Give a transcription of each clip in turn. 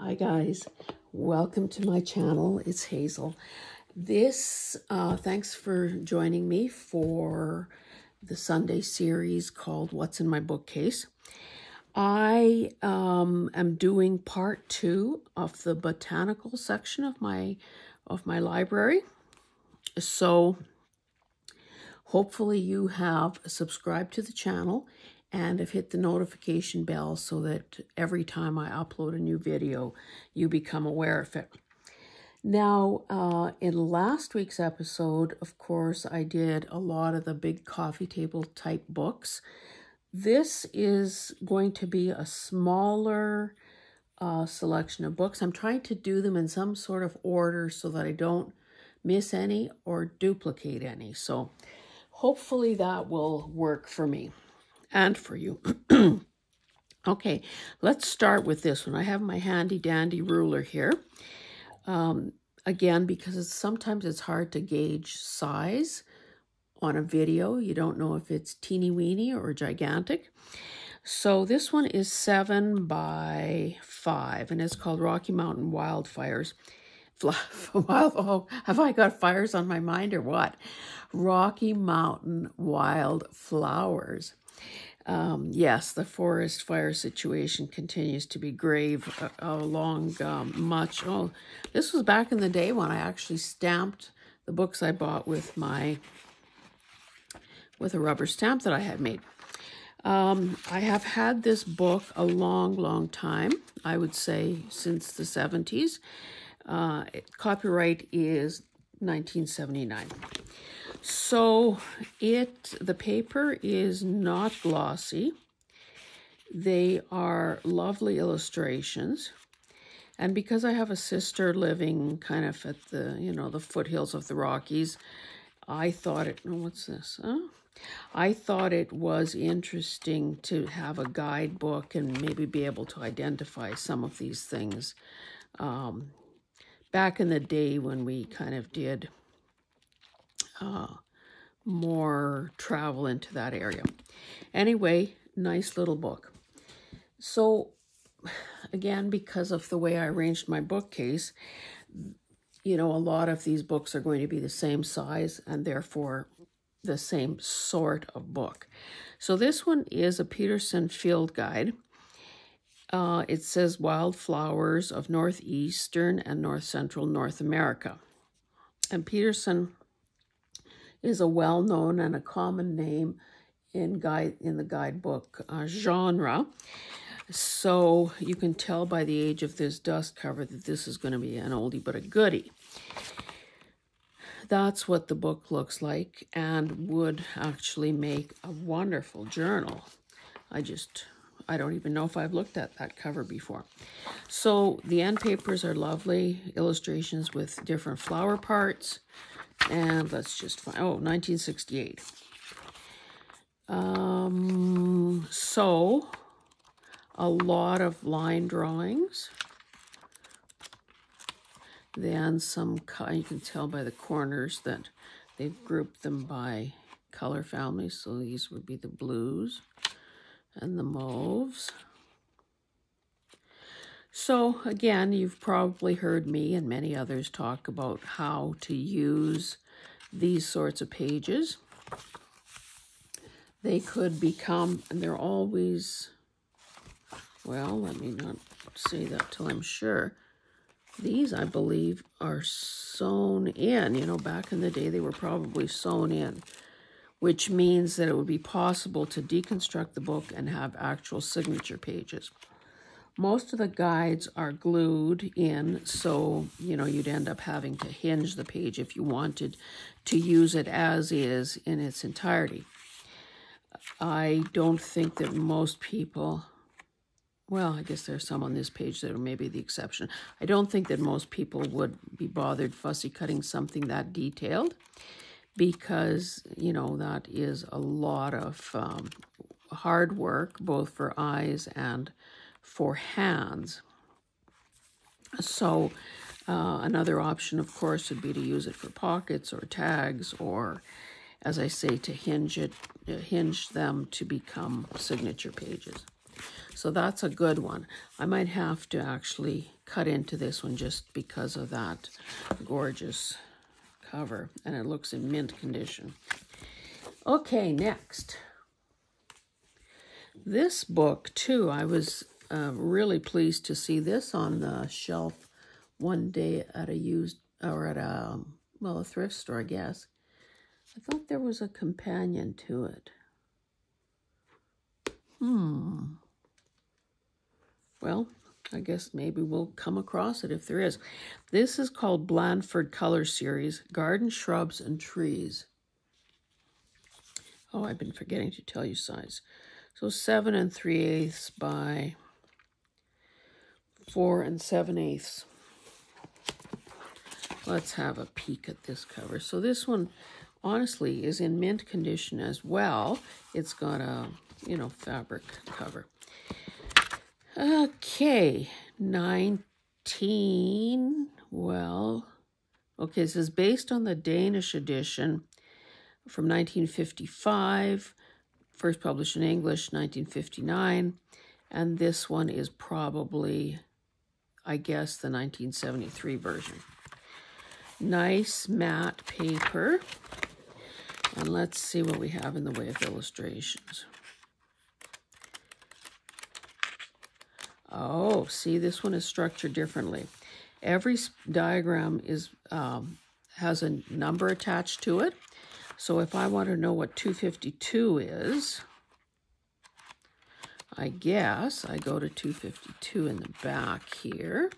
Hi guys, welcome to my channel. It's Hazel. Thanks for joining me for the Sunday series called What's in My Bookcase. I am doing part 2 of the botanical section of my library. So hopefully you have subscribed to the channel and have hit the notification bell so that every time I upload a new video, you become aware of it. Now, in last week's episode, of course, I did a lot of the big coffee table type books. This is going to be a smaller selection of books. I'm trying to do them in some sort of order so that I don't miss any or duplicate any. So hopefully that will work for me and for you. Okay, let's start with this one. I have my handy dandy ruler here. Again, because sometimes it's hard to gauge size on a video. You don't know if it's teeny weeny or gigantic. So this one is 7 by 5 and it's called Rocky Mountain Wildfires. Oh, have I got fires on my mind or what? Rocky Mountain Wildflowers. Yes, the forest fire situation continues to be grave along much. Oh, this was back in the day when I actually stamped the books I bought with a rubber stamp that I had made. I have had this book a long time. I would say since the 70s. Copyright is 1979. So the paper is not glossy. They are lovely illustrations. And because I have a sister living kind of at the, the foothills of the Rockies, I thought what's this? Oh, I thought it was interesting to have a guidebook and maybe be able to identify some of these things. Back in the day when we kind of did more travel into that area. Anyway, nice little book. So again, because of the way I arranged my bookcase, a lot of these books are going to be the same size and therefore the same sort of book. So this one is a Peterson field guide. It says Wildflowers of Northeastern and North Central North America. And Peterson is a well-known and a common name in the guidebook genre. So you can tell by the age of this dust cover that this is going to be an oldie but a goodie. That's what the book looks like and would actually make a wonderful journal. I don't even know if I've looked at that cover before. So the end papers are lovely illustrations with different flower parts. And let's just find, 1968. So a lot of line drawings. Then you can tell by the corners that they've grouped them by color families. So these would be the blues and the mauves. So again, you've probably heard me and many others talk about how to use these sorts of pages. They could become, and they're always, well, let me not say that till I'm sure. These, I believe, are sewn in. Back in the day, they were probably sewn in, which means that it would be possible to deconstruct the book and have actual signature pages. Most of the guides are glued in, so, you'd end up having to hinge the page if you wanted to use it as is in its entirety. I don't think that most people, well, I guess there's some on this page that are maybe the exception. I don't think that most people would be bothered fussy cutting something that detailed because, that is a lot of hard work, both for eyes and for hands. So another option, of course, would be to use it for pockets or tags or, as I say, to hinge them to become signature pages. So that's a good one. I might have to actually cut into this one just because of that gorgeous cover. And it looks in mint condition. Okay, next. This book, too, I was really pleased to see this on the shelf one day at a thrift store, I guess. I thought there was a companion to it. Well, I guess maybe we'll come across it if there is. This is called Blandford Color Series, Garden Shrubs and Trees. Oh, I've been forgetting to tell you size. So 7 3/8 by 4 7/8. Let's have a peek at this cover. So this one, honestly, is in mint condition as well. It's got a, fabric cover. Okay, 19, well, okay, this is based on the Danish edition from 1955, first published in English, 1959, and this one is probably, I guess, the 1973 version. Nice matte paper, and let's see what we have in the way of illustrations. Oh, see, this one is structured differently. Every diagram has a number attached to it. So if I want to know what 252 is, I guess I go to 252 in the back here.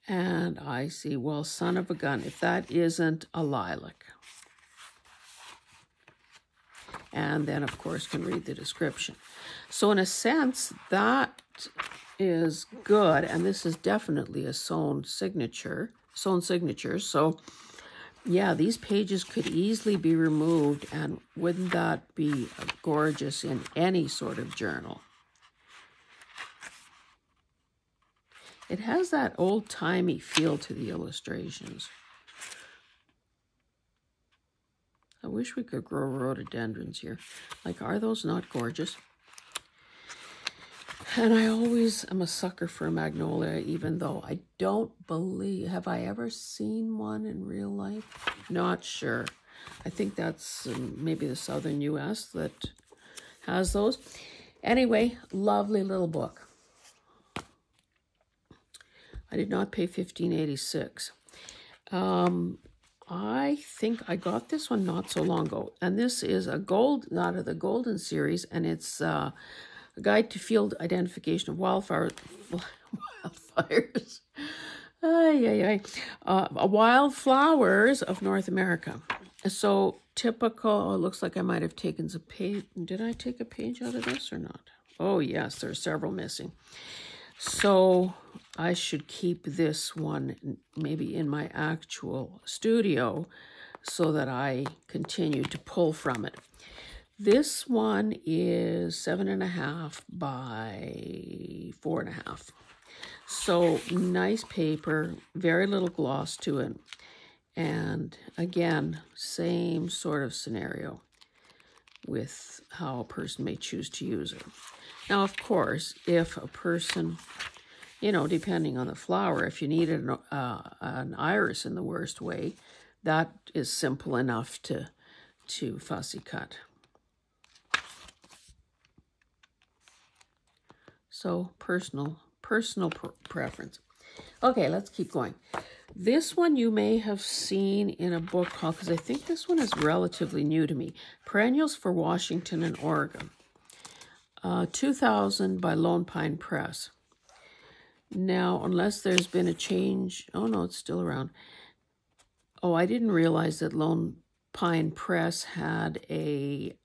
And I see, well, son of a gun, if that isn't a lilac. And then, of course, can read the description. So in a sense, that is good. And this is definitely a sewn signature. So, yeah, these pages could easily be removed. And wouldn't that be gorgeous in any sort of journal? It has that old-timey feel to the illustrations. I wish we could grow rhododendrons here. Like, are those not gorgeous? And I always am a sucker for a magnolia, even though I don't believe... Have I ever seen one in real life? Not sure. I think that's maybe the southern U.S. that has those. Anyway, lovely little book. I did not pay $15.86. I think I got this one not so long ago. And this is a gold, out of the Golden series, and it's a guide to field identification of wildfires. Wildflowers of North America. So typical, it looks like I might have taken some page. Did I take a page out of this or not? Oh, yes, there's several missing. So I should keep this one maybe in my actual studio so that I continue to pull from it. This one is 7.5 by 4.5. So nice paper, very little gloss to it. And again, same sort of scenario with how a person may choose to use it. Now, of course, if a person, depending on the flower, if you need an iris in the worst way, that is simple enough to fussy cut. So personal preference. Okay, let's keep going. This one you may have seen in a book called, because I think this one is relatively new to me, Perennials for Washington and Oregon. 2000 by Lone Pine Press. Now, unless there's been a change, oh no, it's still around. Oh, I didn't realize that Lone Pine Press had a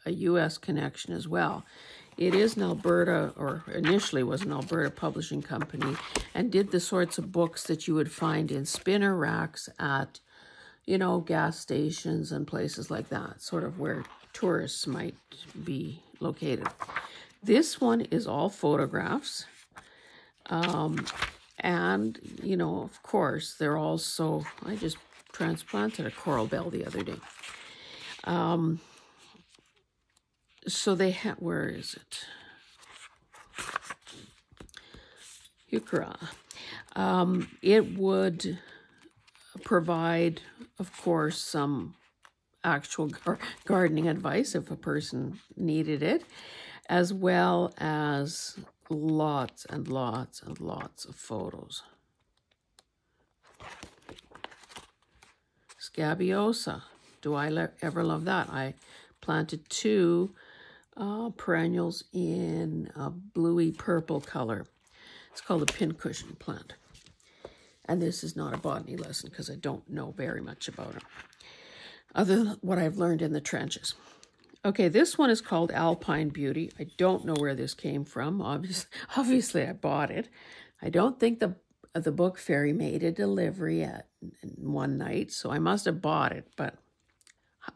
U.S. connection as well. It is an Alberta, or initially was an Alberta publishing company, and did the sorts of books that you would find in spinner racks at, gas stations and places like that, sort of where tourists might be located. This one is all photographs. And, of course, they're also, I just transplanted a coral bell the other day. So they have, where is it? Heuchera. It would provide, of course, some actual gardening advice if a person needed it, as well as lots and lots and lots of photos. Scabiosa. Do I ever love that? I planted 2 perennials in a bluey purple color. It's called a pincushion plant. And this is not a botany lesson because I don't know very much about it, other than what I've learned in the trenches. Okay, this one is called Alpine Beauty. I don't know where this came from. Obviously, I bought it. I don't think the book fairy made a delivery in one night, so I must have bought it, but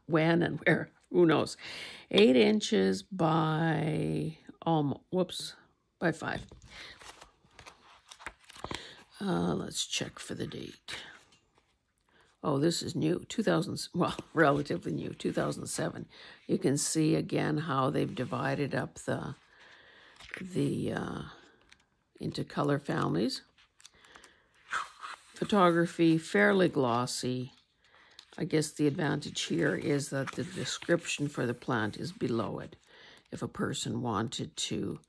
when and where, who knows. 8 inches by by 5. Let's check for the date. Oh, this is new, relatively new, 2007. You can see again how they've divided up into color families. Photography, fairly glossy. I guess the advantage here is that the description for the plant is below it. If a person wanted to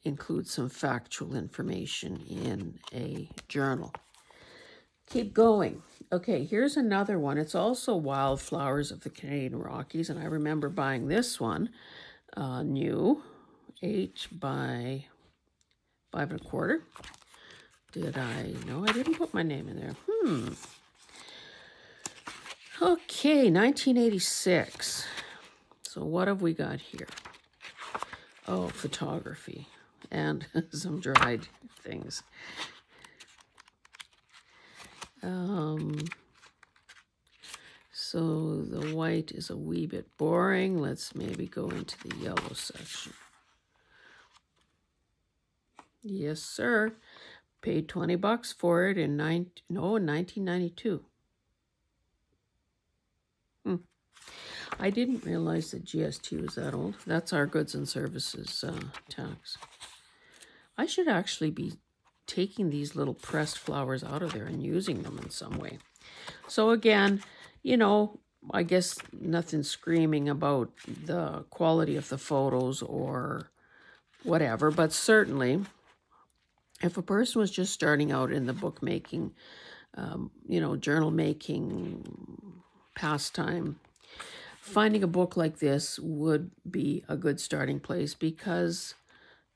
include some factual information in a journal. Keep going. Okay, here's another one. It's also Wildflowers of the Canadian Rockies, and I remember buying this one, new, 8 by 5 1/4. Did I? No, I didn't put my name in there. Okay, 1986. So what have we got here? Oh, photography and some dried things. So the white is a wee bit boring. Let's maybe go into the yellow section. Yes, sir. Paid $20 for it in 1992. I didn't realize that GST was that old. That's our goods and services tax. I should actually be taking these little pressed flowers out of there and using them in some way. So again, you know, I guess nothing screaming about the quality of the photos or whatever, but certainly if a person was just starting out in the bookmaking, journal making pastime, finding a book like this would be a good starting place because,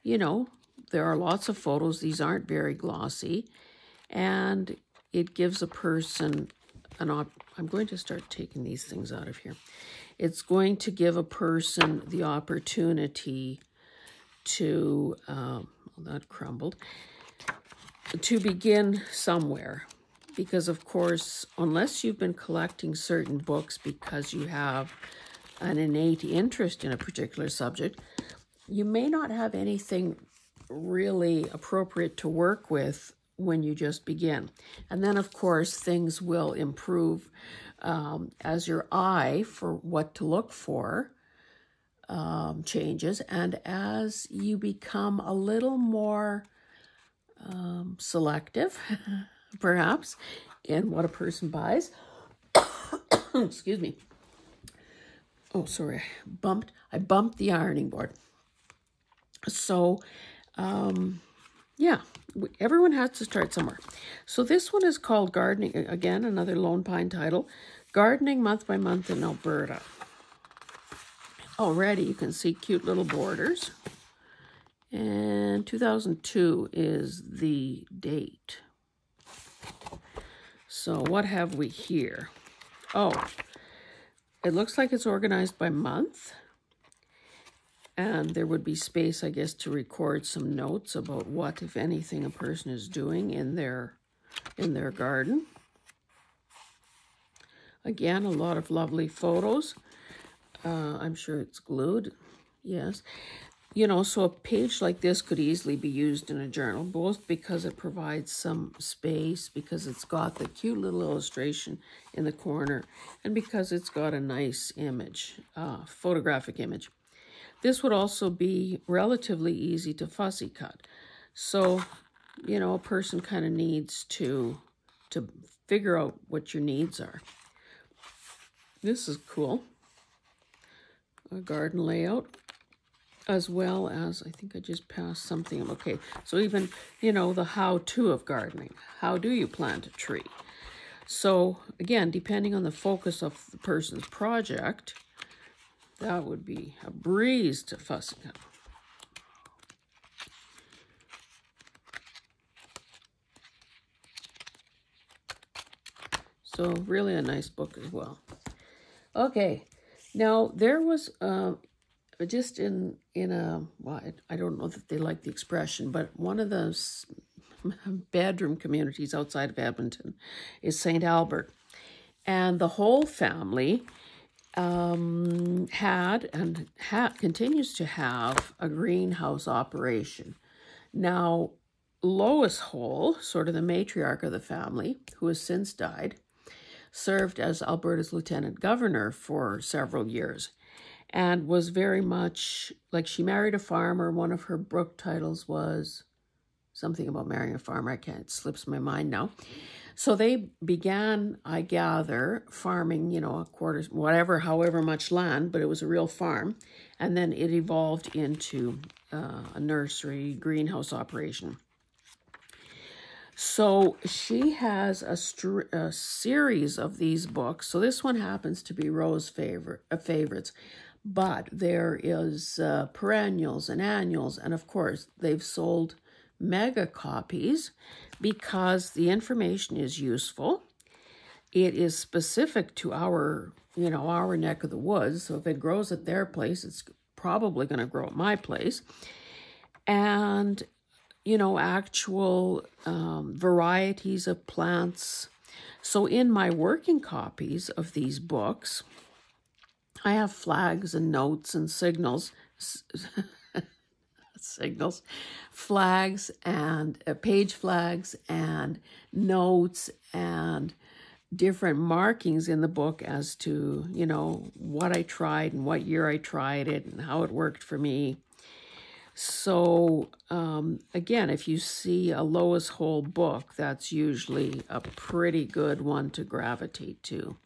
you know, there are lots of photos. These aren't very glossy, and it gives a person I'm going to start taking these things out of here. It's going to give a person the opportunity to, that crumbled, to begin somewhere. Because, of course, unless you've been collecting certain books because you have an innate interest in a particular subject, you may not have anything really appropriate to work with when you just begin. And then, of course, things will improve as your eye for what to look for changes, and as you become a little more selective, perhaps, in what a person buys. Excuse me. Oh, sorry. I bumped the ironing board. So, yeah, everyone has to start somewhere. So this one is called Gardening, again, another Lone Pine title, Gardening Month by Month in Alberta. Already you can see cute little borders. And 2002 is the date. So what have we here? Oh, it looks like it's organized by month. And there would be space, I guess, to record some notes about what, if anything, a person is doing in their garden. Again, a lot of lovely photos. I'm sure it's glued. Yes. You know, so a page like this could easily be used in a journal, both because it provides some space, because it's got the cute little illustration in the corner, and because it's got a nice image, photographic image. This would also be relatively easy to fussy cut. So, you know, a person kind of needs to figure out what your needs are. This is cool. A garden layout, as well as, I think I just passed something. Okay, so even, you know, the how-to of gardening. How do you plant a tree? So, again, depending on the focus of the person's project, that would be a breeze to fussy cut. So really a nice book as well. Okay, now there was just in a, well, I don't know that they like the expression, but one of those bedroom communities outside of Edmonton is St. Albert. And the whole family had and continues to have a greenhouse operation. Now, Lois Hole, sort of the matriarch of the family, who has since died, served as Alberta's lieutenant governor for several years and was very much like, she married a farmer. One of her book titles was something about marrying a farmer. It slips my mind now. So they began, I gather, farming, you know, a quarter, whatever, however much land, but it was a real farm. And then it evolved into a nursery greenhouse operation. So she has a series of these books. So this one happens to be Rose's favorites. But there is Perennials and Annuals. And of course, they've sold mega copies because the information is useful. It is specific to our, you know, our neck of the woods. So if it grows at their place, it's probably going to grow at my place. And you know, actual varieties of plants. So in my working copies of these books, I have flags and notes and signals, flags and page flags and notes and different markings in the book as to, you know, what I tried and what year I tried it and how it worked for me. So, again, if you see a Lois Hole book, that's usually a pretty good one to gravitate to.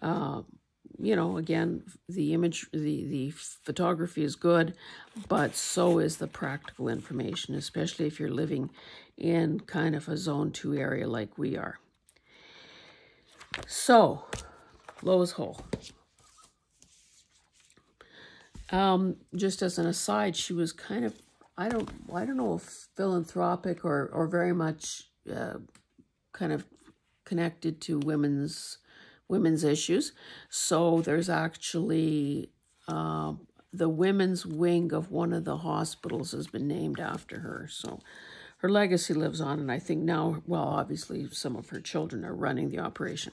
You know, again, the photography is good, but so is the practical information, especially if you're living in kind of a Zone 2 area like we are. So, Lois Hole. Just as an aside, she was kind of, I don't know if philanthropic or very much kind of connected to women's issues. So there's actually the women's wing of one of the hospitals has been named after her. So her legacy lives on, and I think now, well, obviously some of her children are running the operation.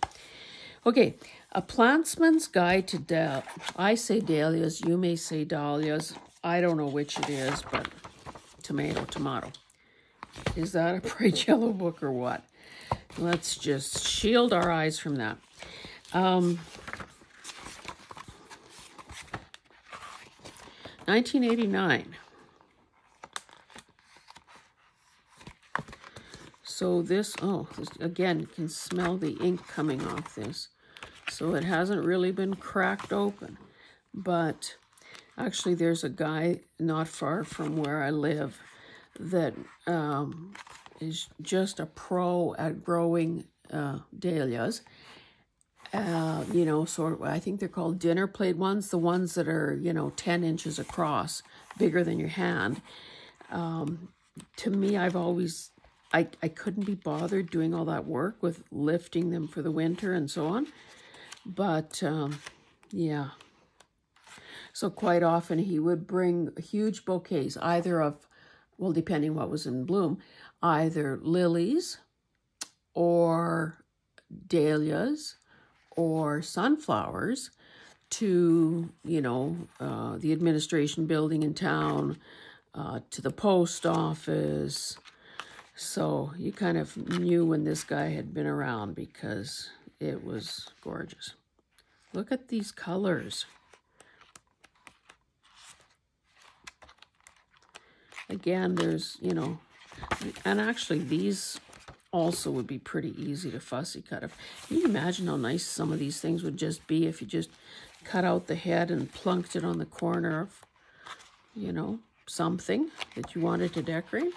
Okay, A Plantsman's Guide to I say Dahlias, you may say Dahlias. I don't know which it is, but tomato, tomato. Is that a bright yellow book or what? Let's just shield our eyes from that. 1989. So this, again, you can smell the ink coming off this. So it hasn't really been cracked open. But actually there's a guy not far from where I live that is just a pro at growing dahlias. You know, sort of, I think they're called dinner plate ones, the ones that are, you know, 10 inches across, bigger than your hand. To me, I've always... I couldn't be bothered doing all that work with lifting them for the winter and so on. But, yeah. So quite often he would bring huge bouquets, either of, well, depending what was in bloom, either lilies or dahlias or sunflowers to, you know, the administration building in town, to the post office. So you kind of knew when this guy had been around because it was gorgeous. Look at these colors. Again, there's, you know, and actually these also would be pretty easy to fussy cut. Can you imagine how nice some of these things would just be if you just cut out the head and plunked it on the corner of, you know, something that you wanted to decorate?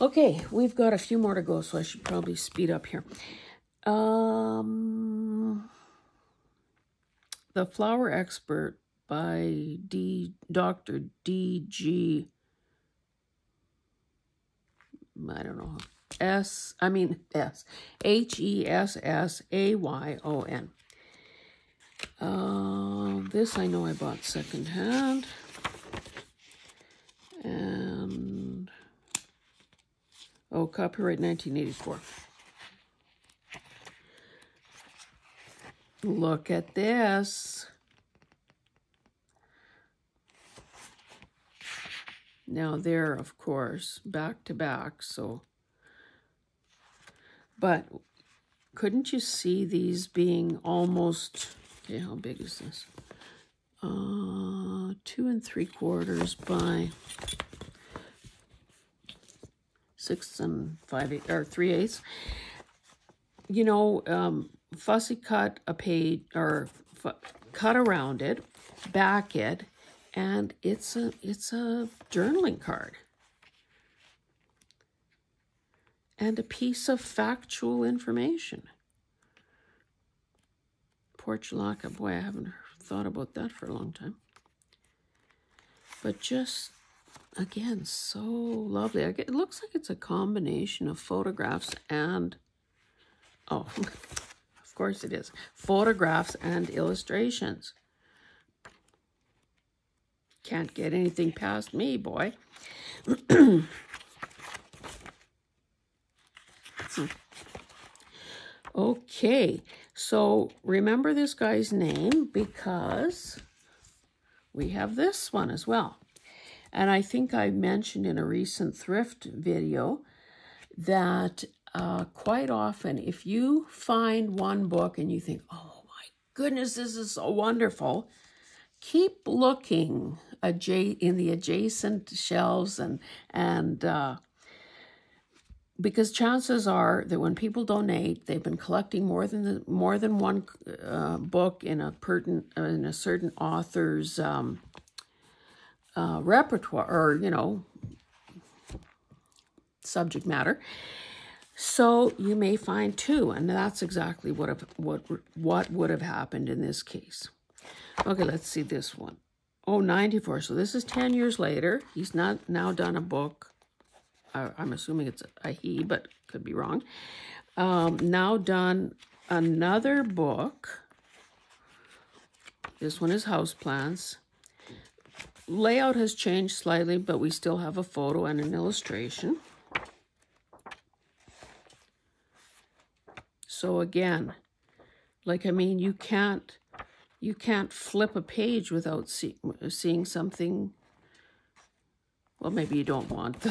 Okay, we've got a few more to go, so I should probably speed up here. The Flower Expert by Dr. D.G. I don't know. Hessassayon. This I know I bought secondhand. And, oh, copyright 1984. Look at this. Now they're, of course, back to back, so. But couldn't you see these being almost, okay, how big is this? 2 3/4 by 6 5/8 or 3/8. You know, fussy cut a page or cut around it, back it, and it's a journaling card and a piece of factual information. Portulaca, boy, I haven't thought about that for a long time. But just, again, so lovely. It looks like it's a combination of photographs and, oh, of course it is, photographs and illustrations. Can't get anything past me, boy. Okay, so remember this guy's name because we have this one as well. And I think I mentioned in a recent thrift video that quite often if you find one book and you think, oh my goodness, this is so wonderful, keep looking in the adjacent shelves and because chances are that when people donate, they've been collecting more than one book in a certain author's repertoire, or, you know, subject matter. So you may find two, and that's exactly what would have happened in this case. Okay, let's see this one. Oh, 94. So this is 10 years later. He's not now done a book. I'm assuming it's a he, but could be wrong. Now done another book. This one is houseplants. Layout has changed slightly, but we still have a photo and an illustration. So again, like, I mean, you can't flip a page without seeing something. Well, maybe you don't want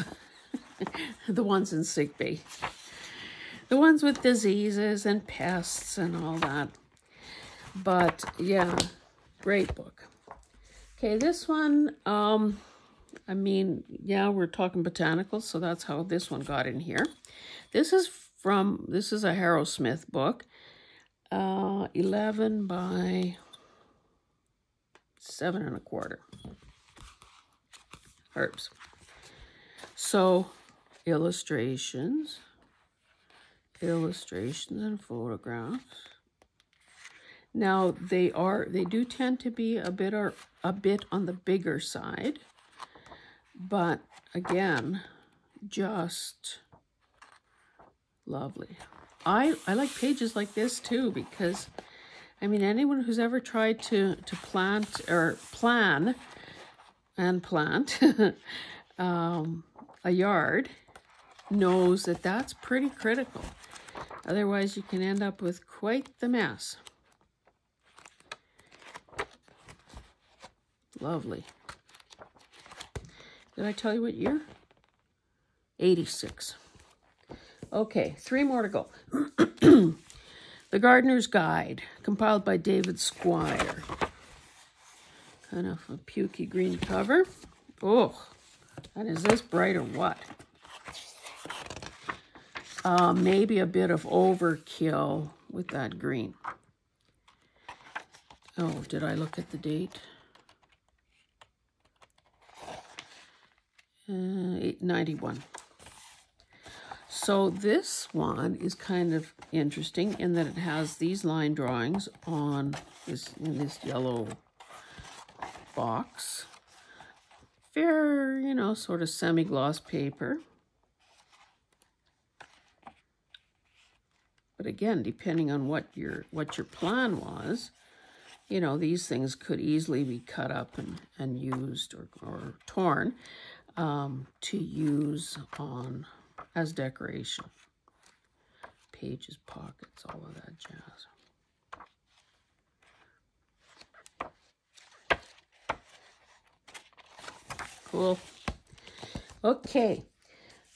the ones in sick bay. The ones with diseases and pests and all that. But yeah, great book. Okay, this one, I mean, yeah, we're talking Botanicals, so that's how this one got in here. This is a Harrow Smith book, 11 by 7 1/4 herbs. So illustrations and photographs. Now they do tend to be a bit on the bigger side, but again, just lovely. I like pages like this too, because I mean, anyone who's ever tried to plant or plan and plant a yard knows that that's pretty critical. Otherwise, you can end up with quite the mess. Lovely. Did I tell you what year? 86. Okay, 3 more to go. The Gardener's Guide, compiled by David Squire. Kind of a pukey green cover. Oh, and is this bright or what? Maybe a bit of overkill with that green. Oh, did I look at the date? 891. So this one is kind of interesting in that it has these line drawings on this, in this yellow box. Fair, you know, sort of semi-gloss paper. But again, depending on what your plan was, you know, these things could easily be cut up and used or torn to use on as decoration. Pages, pockets, all of that jazz. Cool. Okay.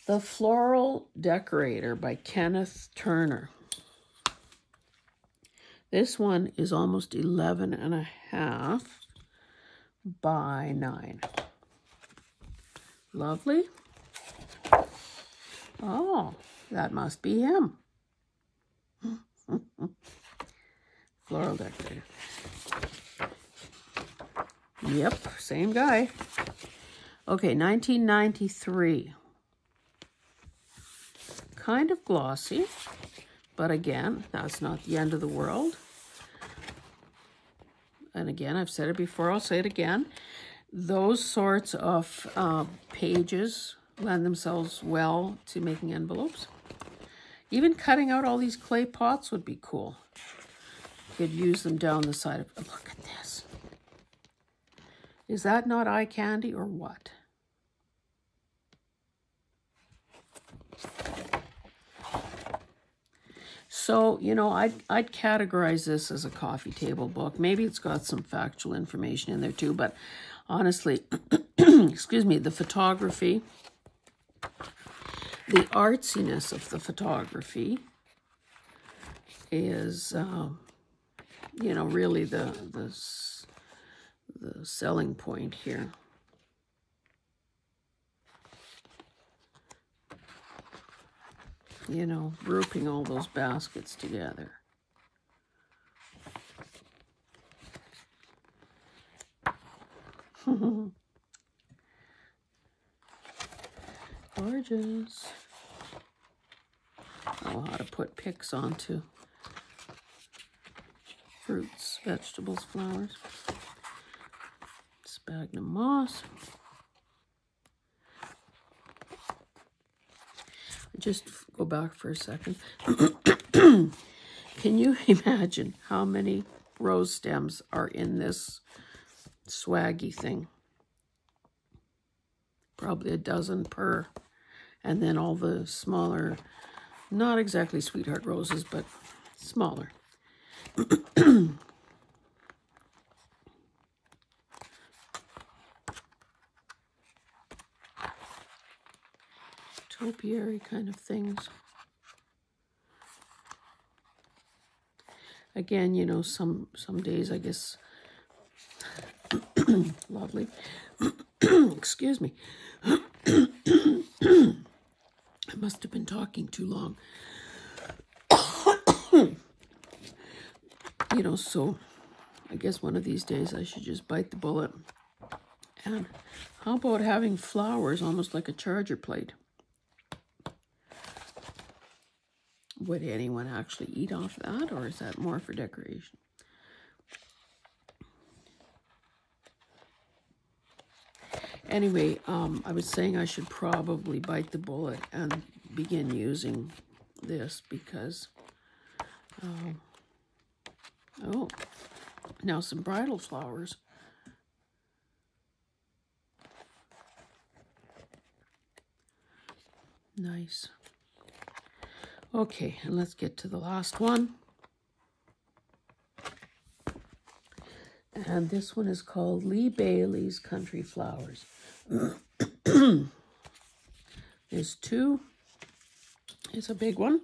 The Floral Decorator by Kenneth Turner. This one is almost 11.5 by 9. Lovely. Oh, that must be him. Floral Decorator. Yep, same guy. Okay, 1993. Kind of glossy, but again, that's not the end of the world. And again, I've said it before, I'll say it again. Those sorts of pages lend themselves well to making envelopes. Even cutting out all these clay pots would be cool. You could use them down the side of, oh, look at this. Is that not eye candy or what? So, you know, I'd categorize this as a coffee table book. Maybe it's got some factual information in there too, but honestly, excuse me, the photography, the artsiness of the photography is, you know, really the selling point here. You know, grouping all those baskets together. Gorgeous. Oh, how to put picks onto fruits, vegetables, flowers. Sphagnum moss. Just go back for a second. Can you imagine how many rose stems are in this swaggy thing? Probably a dozen per. And then all the smaller, not exactly sweetheart roses, but smaller. Topiary kind of things. Again, you know, some days, I guess, lovely. Excuse me. I must have been talking too long. You know, so I guess one of these days I should just bite the bullet. And how about having flowers almost like a charger plate? Would anyone actually eat off that, or is that more for decoration? Anyway, I was saying I should probably bite the bullet and begin using this because, oh, now some bridal flowers. Nice. Okay, and let's get to the last one. And this one is called Lee Bailey's Country Flowers. There's two. It's a big one.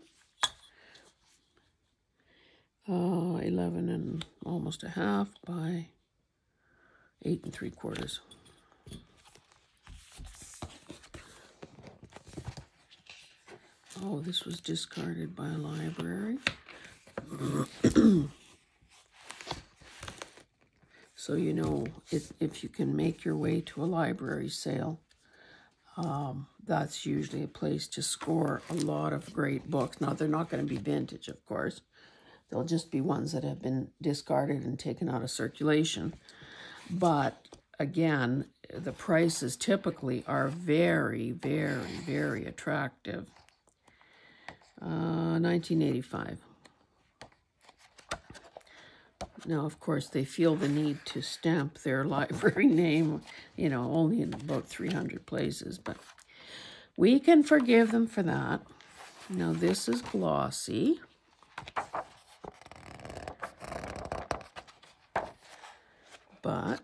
11 and almost a half by 8 3/4. Oh, this was discarded by a library. So, you know, if you can make your way to a library sale, that's usually a place to score a lot of great books. Now, they're not going to be vintage, of course. They'll just be ones that have been discarded and taken out of circulation. But, again, the prices typically are very, very, very attractive. 1985. Now, of course, they feel the need to stamp their library name, you know, only in about 300 places, but we can forgive them for that. Now, this is glossy. But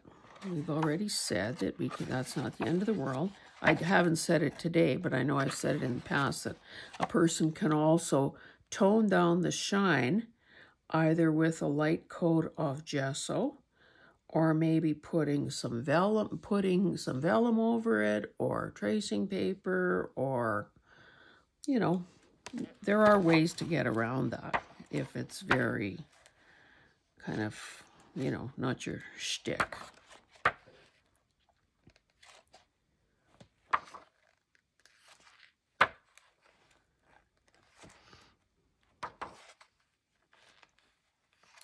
we've already said that that's not the end of the world. I haven't said it today, but I know I've said it in the past, that a person can also tone down the shine either with a light coat of gesso, or maybe putting some vellum over it, or tracing paper, or, you know, there are ways to get around that if it's very kind of, you know, not your shtick.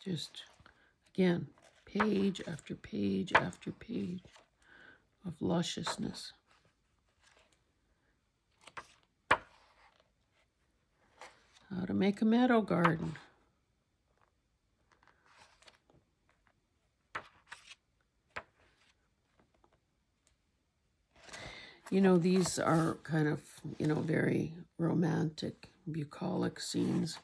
Just, again, page after page after page of lusciousness. How to make a meadow garden. You know, these are kind of, you know, very romantic, bucolic scenes.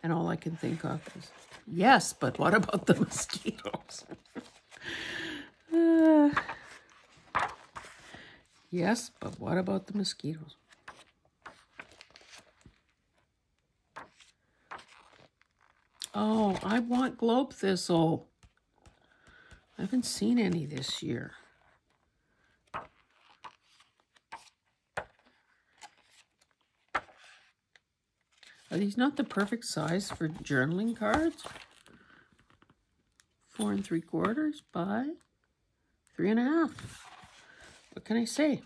And all I can think of is, yes, but what about the mosquitoes? Yes, but what about the mosquitoes? Oh, I want globe thistle. I haven't seen any this year. Are these not the perfect size for journaling cards? 4 3/4 by 3 1/2. What can I say?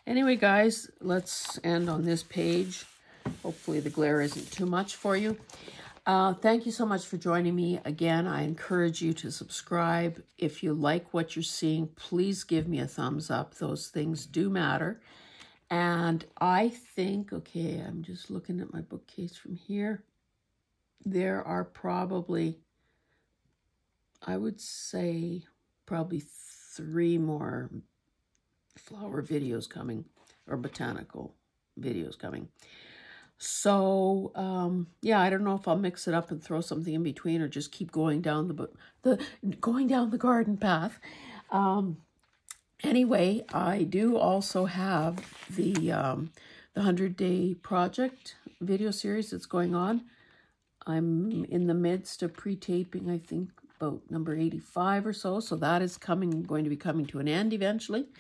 Anyway, guys, let's end on this page. Hopefully the glare isn't too much for you. Thank you so much for joining me. Again, I encourage you to subscribe. If you like what you're seeing, please give me a thumbs up. Those things do matter. And I think, okay, I'm just looking at my bookcase from here. There are probably, I would say, probably 3 more flower videos coming, or botanical videos coming. So, yeah, I don't know if I'll mix it up and throw something in between, or just keep going down the garden path. Anyway, I do also have the 100-day project video series that's going on. I'm in the midst of pre-taping, I think, about number 85 or so. So that is going to be coming to an end eventually.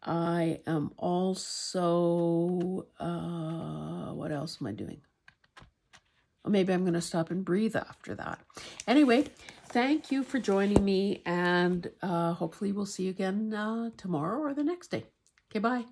I am also, what else am I doing? Or maybe I'm going to stop and breathe after that. Anyway, thank you for joining me, and hopefully we'll see you again tomorrow or the next day. Okay, bye.